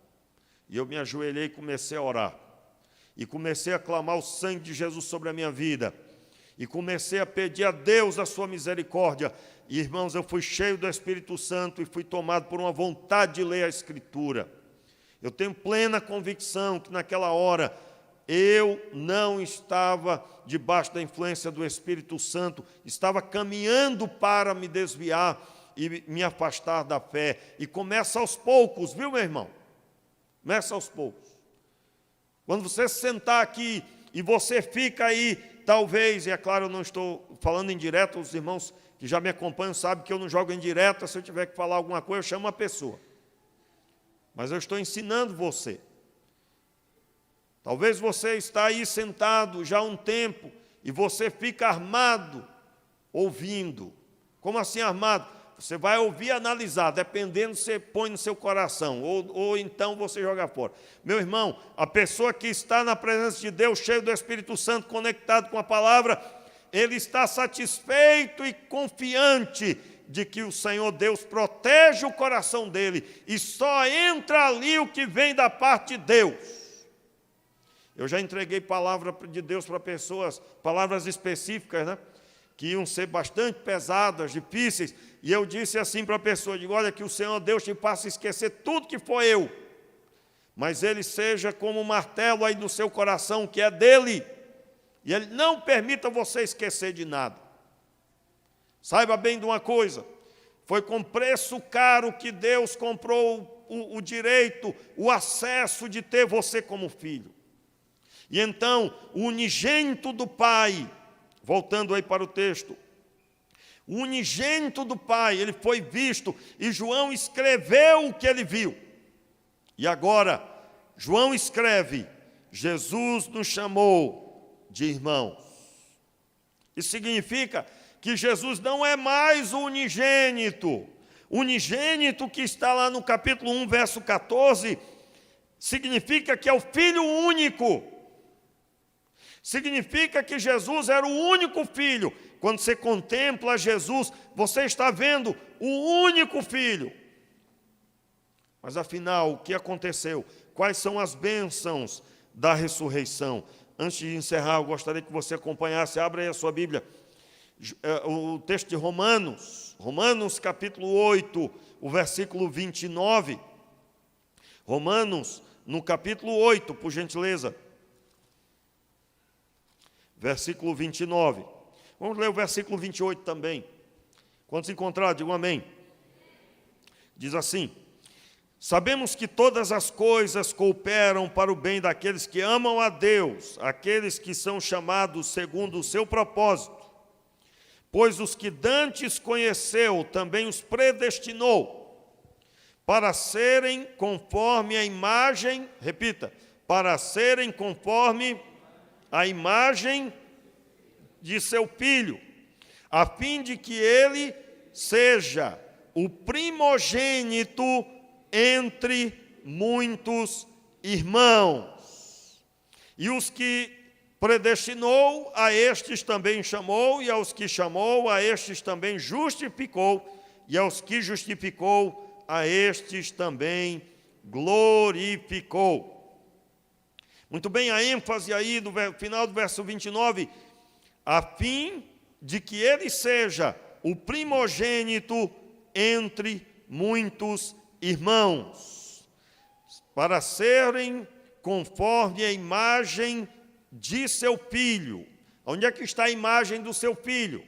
E eu me ajoelhei e comecei a orar. E comecei a clamar o sangue de Jesus sobre a minha vida. E comecei a pedir a Deus a sua misericórdia. E, irmãos, eu fui cheio do Espírito Santo e fui tomado por uma vontade de ler a Escritura. Eu tenho plena convicção que naquela hora eu não estava debaixo da influência do Espírito Santo, estava caminhando para me desviar e me afastar da fé. E começa aos poucos, viu, meu irmão? Começa aos poucos. Quando você sentar aqui e você fica aí, talvez, e é claro, eu não estou falando em direto, os irmãos que já me acompanham sabem que eu não jogo em direta, se eu tiver que falar alguma coisa, eu chamo uma pessoa. Mas eu estou ensinando você. Talvez você está aí sentado já há um tempo e você fica armado, ouvindo. Como assim armado? Você vai ouvir e analisar, dependendo, você põe no seu coração, ou então você joga fora. Meu irmão, a pessoa que está na presença de Deus, cheio do Espírito Santo, conectado com a palavra, ele está satisfeito e confiante de que o Senhor Deus protege o coração dele, e só entra ali o que vem da parte de Deus. Eu já entreguei palavra de Deus para pessoas, palavras específicas, né? Que iam ser bastante pesadas, difíceis, e eu disse assim para a pessoa, digo, olha, que o Senhor Deus te faça esquecer tudo que foi eu, mas ele seja como um martelo aí no seu coração, que é dele, e ele não permita você esquecer de nada. Saiba bem de uma coisa, foi com preço caro que Deus comprou o direito, o acesso de ter você como filho. E então, o unigênito do Pai, voltando aí para o texto, o unigênito do Pai, ele foi visto, e João escreveu o que ele viu. E agora, João escreve, Jesus nos chamou de irmãos. Isso significa que Jesus não é mais o unigênito. O unigênito que está lá no capítulo 1, verso 14, significa que é o Filho único. Significa que Jesus era o único Filho. Quando você contempla Jesus, você está vendo o único Filho. Mas afinal, o que aconteceu? Quais são as bênçãos da ressurreição? Antes de encerrar, eu gostaria que você acompanhasse, abra aí a sua Bíblia, o texto de Romanos, capítulo 8, o versículo 29. Romanos, no capítulo 8, por gentileza. Versículo 29. Vamos ler o versículo 28 também. Quando se encontrar, digam amém. Diz assim: sabemos que todas as coisas cooperam para o bem daqueles que amam a Deus, aqueles que são chamados segundo o seu propósito. Pois os que dantes conheceu, também os predestinou, para serem conforme a imagem, repita, para serem conforme a imagem de seu Filho, a fim de que ele seja o primogênito entre muitos irmãos. E os que predestinou, a estes também chamou, e aos que chamou, a estes também justificou, e aos que justificou, a estes também glorificou. Muito bem, a ênfase aí no final do verso 29, a fim de que ele seja o primogênito entre muitos irmãos, para serem conforme a imagem de seu filho. Onde é que está a imagem do seu filho?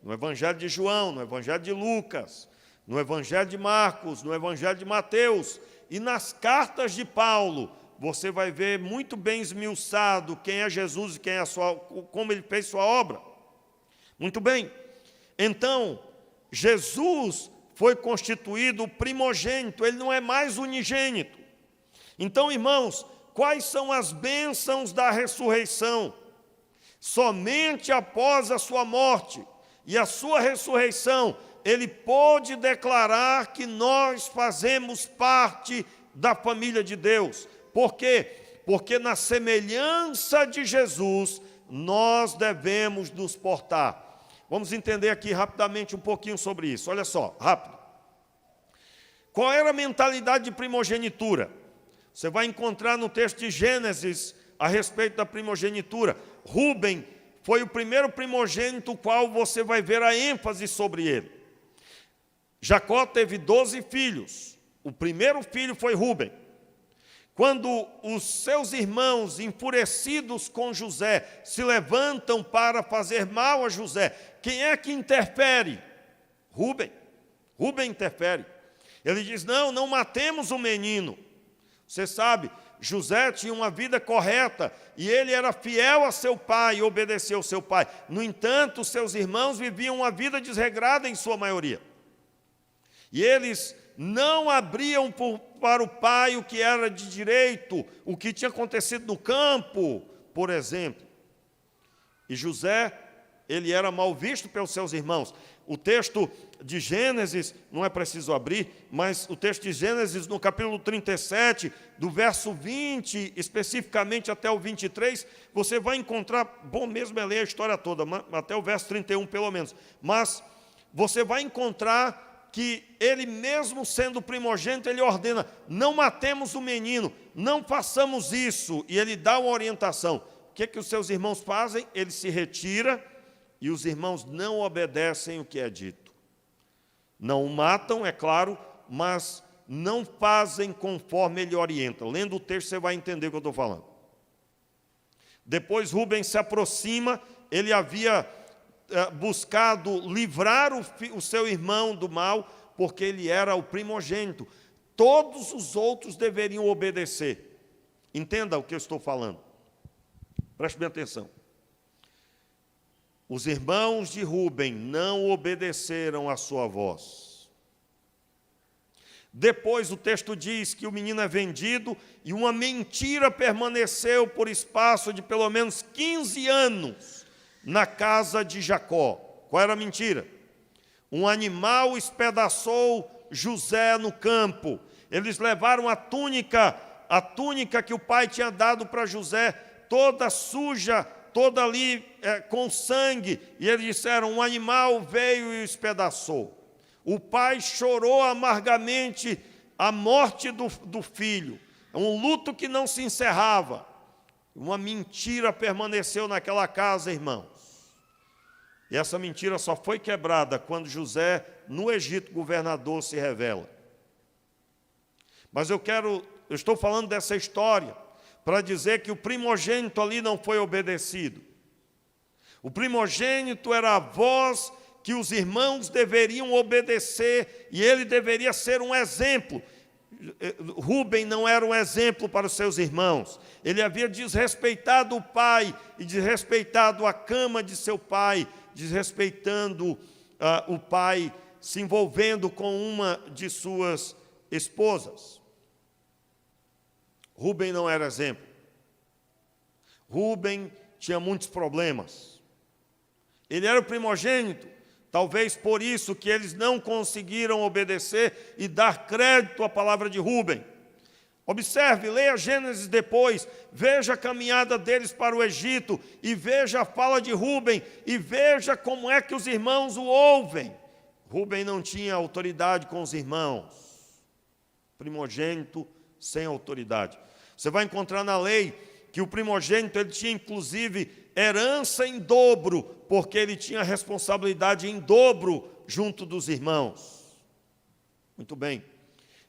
No Evangelho de João, no Evangelho de Lucas, no Evangelho de Marcos, no Evangelho de Mateus e nas cartas de Paulo. Você vai ver muito bem esmiuçado quem é Jesus e como ele fez sua obra. Muito bem. Então, Jesus foi constituído o primogênito, ele não é mais unigênito. Então, irmãos, quais são as bênçãos da ressurreição? Somente após a sua morte e a sua ressurreição, ele pôde declarar que nós fazemos parte da família de Deus. Por quê? Porque na semelhança de Jesus, nós devemos nos portar. Vamos entender aqui rapidamente um pouquinho sobre isso. Olha só, rápido. Qual era a mentalidade de primogenitura? Você vai encontrar no texto de Gênesis a respeito da primogenitura. Rúben foi o primeiro primogênito, o qual você vai ver a ênfase sobre ele. Jacó teve 12 filhos. O primeiro filho foi Rúben. Quando os seus irmãos, enfurecidos com José, se levantam para fazer mal a José, quem é que interfere? Rúben. Rúben interfere. Ele diz, não matemos o menino. Você sabe, José tinha uma vida correta e ele era fiel a seu pai e obedeceu ao seu pai. No entanto, seus irmãos viviam uma vida desregrada em sua maioria. E eles não abriam para o pai o que era de direito, o que tinha acontecido no campo, por exemplo. E José, ele era mal visto pelos seus irmãos. O texto de Gênesis, não é preciso abrir, mas o texto de Gênesis, no capítulo 37, do verso 20, especificamente até o 23, você vai encontrar, bom mesmo é ler a história toda, até o verso 31 pelo menos, mas você vai encontrar que ele mesmo sendo primogênito, ele ordena, não matemos o menino, não façamos isso, e ele dá uma orientação. O que é que os seus irmãos fazem? Ele se retira, e os irmãos não obedecem o que é dito. Não o matam, é claro, mas não fazem conforme ele orienta. Lendo o texto, você vai entender o que eu estou falando. Depois Rúben se aproxima, ele havia buscado livrar o seu irmão do mal, porque ele era o primogênito. Todos os outros deveriam obedecer. Entenda o que eu estou falando. Preste bem atenção. Os irmãos de Rúben não obedeceram à sua voz. Depois o texto diz que o menino é vendido e uma mentira permaneceu por espaço de pelo menos 15 anos na casa de Jacó. Qual era a mentira? Um animal espedaçou José no campo. Eles levaram a túnica que o pai tinha dado para José, toda suja, toda ali com sangue, e eles disseram, um animal veio e o espedaçou. O pai chorou amargamente a morte do filho, um luto que não se encerrava. Uma mentira permaneceu naquela casa, irmãos. E essa mentira só foi quebrada quando José, no Egito, governador, se revela. Mas eu estou falando dessa história para dizer que o primogênito ali não foi obedecido. O primogênito era a voz que os irmãos deveriam obedecer e ele deveria ser um exemplo. Rúben não era um exemplo para os seus irmãos. Ele havia desrespeitado o pai e desrespeitado a cama de seu pai, desrespeitando o pai, se envolvendo com uma de suas esposas. Rúben não era exemplo. Rúben tinha muitos problemas. Ele era o primogênito, talvez por isso que eles não conseguiram obedecer e dar crédito à palavra de Rúben. Observe, leia Gênesis depois, veja a caminhada deles para o Egito e veja a fala de Rúben e veja como é que os irmãos o ouvem. Rúben não tinha autoridade com os irmãos. Primogênito sem autoridade. Você vai encontrar na lei que o primogênito ele tinha inclusive herança em dobro, porque ele tinha responsabilidade em dobro junto dos irmãos. Muito bem.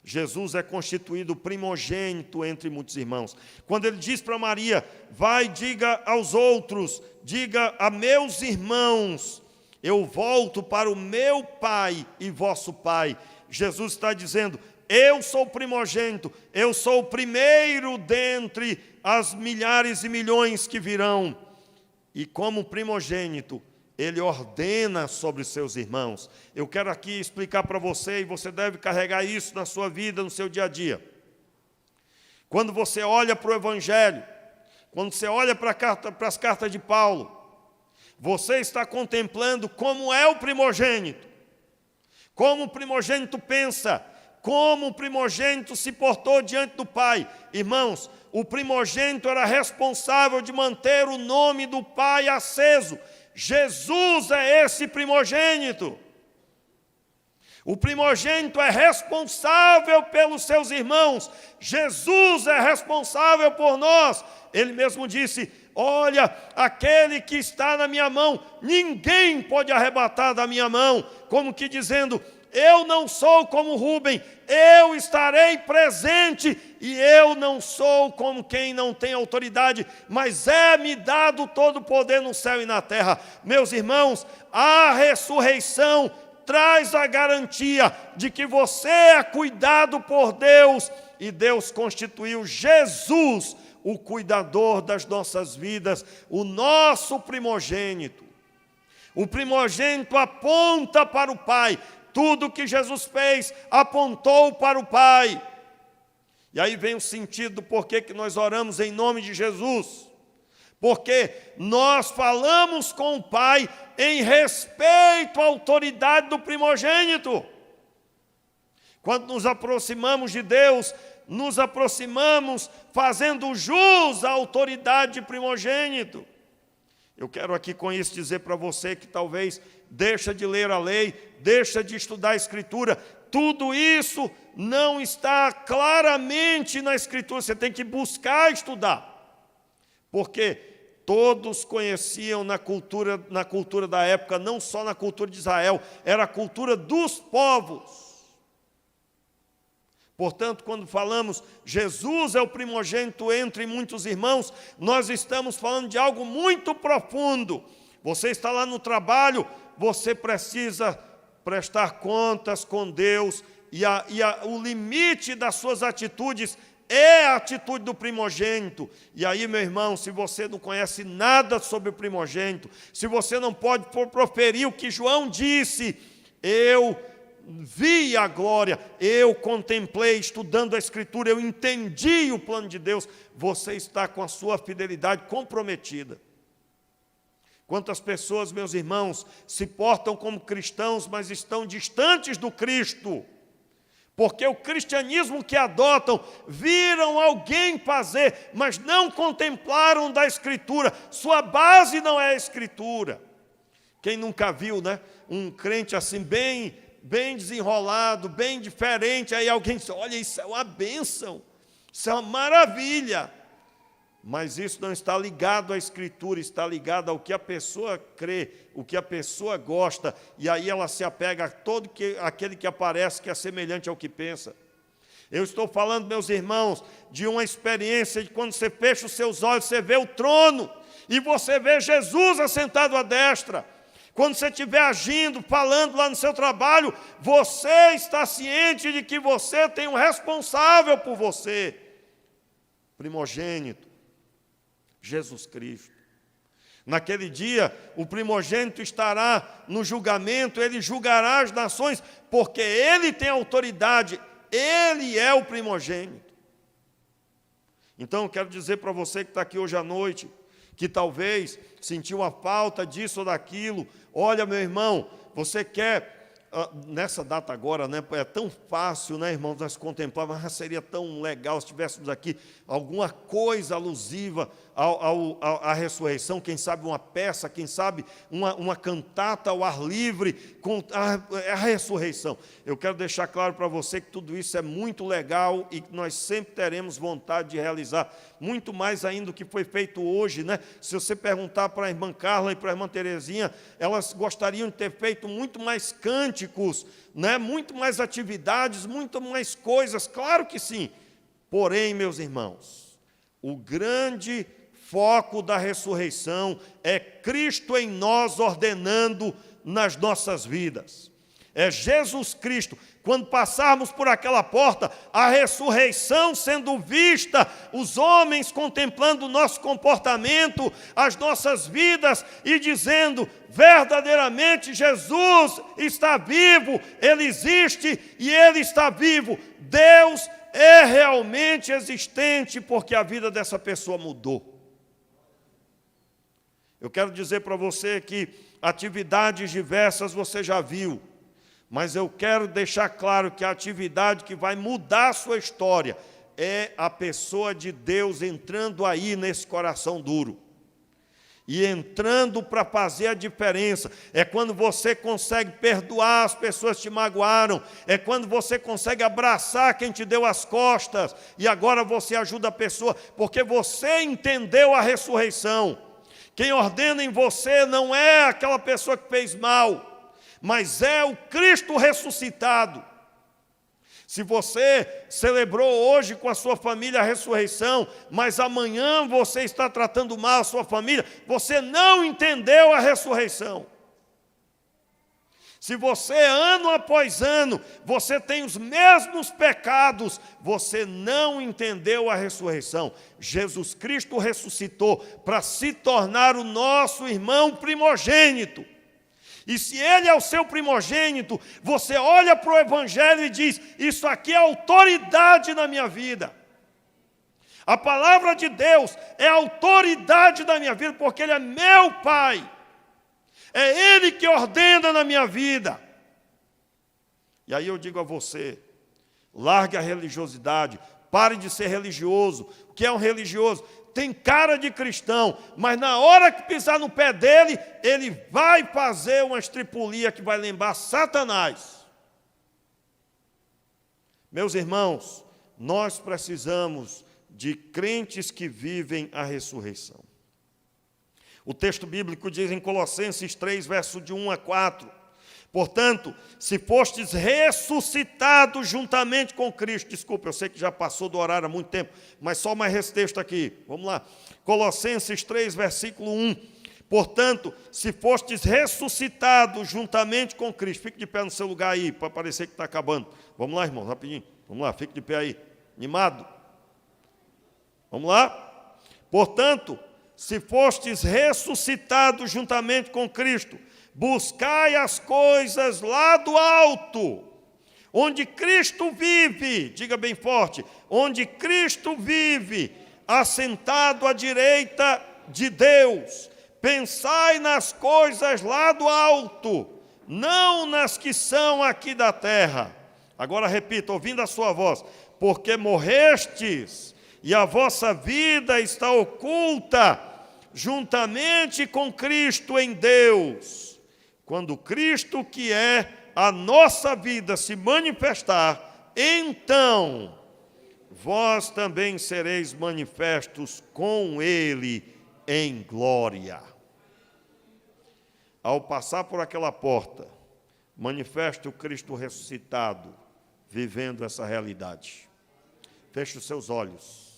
Jesus é constituído primogênito entre muitos irmãos. Quando ele diz para Maria, vai, diga aos outros, diga a meus irmãos, eu volto para o meu Pai e vosso Pai. Jesus está dizendo, eu sou o primogênito, eu sou o primeiro dentre as milhares e milhões que virão. E como primogênito, ele ordena sobre seus irmãos. Eu quero aqui explicar para você, e você deve carregar isso na sua vida, no seu dia a dia. Quando você olha para o Evangelho, quando você olha para as cartas de Paulo, você está contemplando como é o primogênito, como o primogênito pensa, como o primogênito se portou diante do Pai. Irmãos, o primogênito era responsável de manter o nome do Pai aceso. Jesus é esse primogênito. O primogênito é responsável pelos seus irmãos. Jesus é responsável por nós. Ele mesmo disse, olha, aquele que está na minha mão, ninguém pode arrebatar da minha mão. Como que dizendo, eu não sou como Rúben, eu estarei presente, e eu não sou como quem não tem autoridade, mas é-me dado todo o poder no céu e na terra. Meus irmãos, a ressurreição traz a garantia de que você é cuidado por Deus, e Deus constituiu Jesus, o cuidador das nossas vidas, o nosso primogênito. O primogênito aponta para o Pai. Tudo que Jesus fez apontou para o Pai. E aí vem o sentido do porquê que nós oramos em nome de Jesus. Porque nós falamos com o Pai em respeito à autoridade do primogênito. Quando nos aproximamos de Deus, nos aproximamos fazendo jus à autoridade de primogênito. Eu quero aqui com isso dizer para você que talvez deixa de ler a lei, deixa de estudar a Escritura. Tudo isso não está claramente na Escritura, você tem que buscar estudar. Porque todos conheciam na cultura da época, não só na cultura de Israel, era a cultura dos povos. Portanto, quando falamos Jesus é o primogênito entre muitos irmãos, nós estamos falando de algo muito profundo. Você está lá no trabalho, você precisa prestar contas com Deus, e o limite das suas atitudes é a atitude do primogênito. E aí, meu irmão, se você não conhece nada sobre o primogênito, se você não pode proferir o que João disse, eu vi a glória, eu contemplei, estudando a Escritura, eu entendi o plano de Deus, você está com a sua fidelidade comprometida. Quantas pessoas, meus irmãos, se portam como cristãos, mas estão distantes do Cristo, porque o cristianismo que adotam, viram alguém fazer, mas não contemplaram da Escritura, sua base não é a Escritura. Quem nunca viu, né, um crente assim bem desenrolado, bem diferente, aí alguém diz, olha, isso é uma bênção, isso é uma maravilha. Mas isso não está ligado à Escritura, está ligado ao que a pessoa crê, o que a pessoa gosta, e aí ela se apega a aquele que aparece que é semelhante ao que pensa. Eu estou falando, meus irmãos, de uma experiência de quando você fecha os seus olhos, você vê o trono, e você vê Jesus assentado à destra. Quando você estiver agindo, falando lá no seu trabalho, você está ciente de que você tem um responsável por você. Primogênito, Jesus Cristo. Naquele dia, o primogênito estará no julgamento, ele julgará as nações, porque ele tem autoridade, ele é o primogênito. Então, eu quero dizer para você que está aqui hoje à noite, que talvez sentiu a falta disso ou daquilo. Olha, meu irmão, você quer, nessa data agora, né, é tão fácil, né, irmãos, nós contemplarmos, mas seria tão legal se tivéssemos aqui alguma coisa alusiva à ressurreição, quem sabe uma peça, quem sabe uma cantata ao ar livre com a ressurreição. Eu quero deixar claro para você que tudo isso é muito legal e que nós sempre teremos vontade de realizar, muito mais ainda do que foi feito hoje, né? Se você perguntar para a irmã Carla e para a irmã Terezinha, elas gostariam de ter feito muito mais cânticos cânticos, né? Muito mais atividades, muito mais coisas, claro que sim. Porém, meus irmãos, o grande foco da ressurreição é Cristo em nós ordenando nas nossas vidas. É Jesus Cristo. Quando passarmos por aquela porta, a ressurreição sendo vista, os homens contemplando o nosso comportamento, as nossas vidas e dizendo, verdadeiramente Jesus está vivo, Ele existe e Ele está vivo. Deus é realmente existente porque a vida dessa pessoa mudou. Eu quero dizer para você que atividades diversas você já viu, mas eu quero deixar claro que a atividade que vai mudar a sua história é a pessoa de Deus entrando aí nesse coração duro. E entrando para fazer a diferença. É quando você consegue perdoar as pessoas que te magoaram. É quando você consegue abraçar quem te deu as costas. E agora você ajuda a pessoa, porque você entendeu a ressurreição. Quem ordena em você não é aquela pessoa que fez mal, mas é o Cristo ressuscitado. Se você celebrou hoje com a sua família a ressurreição, mas amanhã você está tratando mal a sua família, você não entendeu a ressurreição. Se você, ano após ano, você tem os mesmos pecados, você não entendeu a ressurreição. Jesus Cristo ressuscitou para se tornar o nosso irmão primogênito. E se Ele é o seu primogênito, você olha para o Evangelho e diz, isso aqui é autoridade na minha vida. A palavra de Deus é autoridade na minha vida, porque Ele é meu Pai. É Ele que ordena na minha vida. E aí eu digo a você, largue a religiosidade, pare de ser religioso. O que é um religioso? Tem cara de cristão, mas na hora que pisar no pé dele, ele vai fazer uma estripulia que vai lembrar Satanás. Meus irmãos, nós precisamos de crentes que vivem a ressurreição. O texto bíblico diz em Colossenses 3, verso de 1 a 4, portanto, se fostes ressuscitados juntamente com Cristo, desculpa, eu sei que já passou do horário há muito tempo, mas só mais esse texto aqui, vamos lá, Colossenses 3, versículo 1, portanto, se fostes ressuscitados juntamente com Cristo, fique de pé no seu lugar aí, para parecer que está acabando, vamos lá, irmão, rapidinho, vamos lá, fique de pé aí, animado, vamos lá, portanto, se fostes ressuscitados juntamente com Cristo, buscai as coisas lá do alto, onde Cristo vive, diga bem forte, onde Cristo vive, assentado à direita de Deus. Pensai nas coisas lá do alto, não nas que são aqui da terra. Agora repita, ouvindo a sua voz, porque morrestes, e a vossa vida está oculta, juntamente com Cristo em Deus. Quando Cristo, que é a nossa vida, se manifestar, então vós também sereis manifestos com Ele em glória. Ao passar por aquela porta, manifeste o Cristo ressuscitado, vivendo essa realidade. Feche os seus olhos.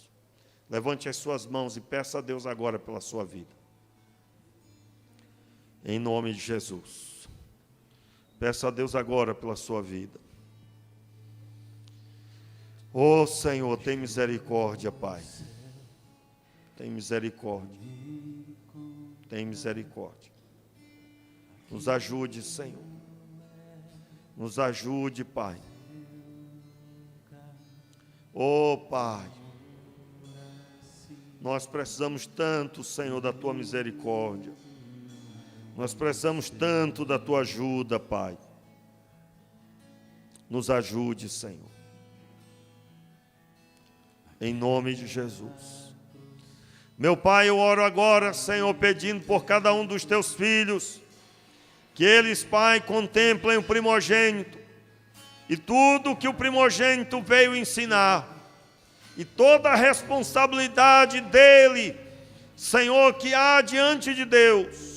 Levante as suas mãos e peça a Deus agora pela sua vida. Em nome de Jesus. Peça a Deus agora pela sua vida. Ó Senhor, tem misericórdia, Pai. Tem misericórdia. Tem misericórdia. Nos ajude, Senhor. Nos ajude, Pai. Ó Pai. Nós precisamos tanto, Senhor, da Tua misericórdia. Nós precisamos tanto da Tua ajuda, Pai. Nos ajude, Senhor. Em nome de Jesus. Meu Pai, eu oro agora, Senhor, pedindo por cada um dos Teus filhos, que eles, Pai, contemplem o primogênito, e tudo que o primogênito veio ensinar, e toda a responsabilidade dele, Senhor, que há diante de Deus,